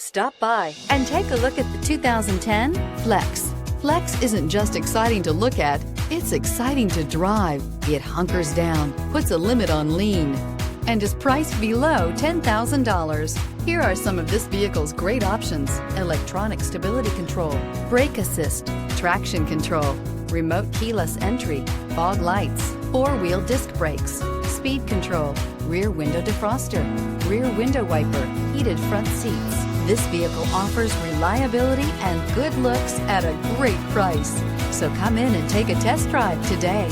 Stop by and take a look at the 2010 Flex. Flex isn't just exciting to look at, it's exciting to drive. It hunkers down, puts a limit on lean, and is priced below $10,000. Here are some of this vehicle's great options: electronic stability control, brake assist, traction control, remote keyless entry, fog lights, four-wheel disc brakes, speed control, rear window defroster, rear window wiper, heated front seats. This vehicle offers reliability and good looks at a great price. So come in and take a test drive today.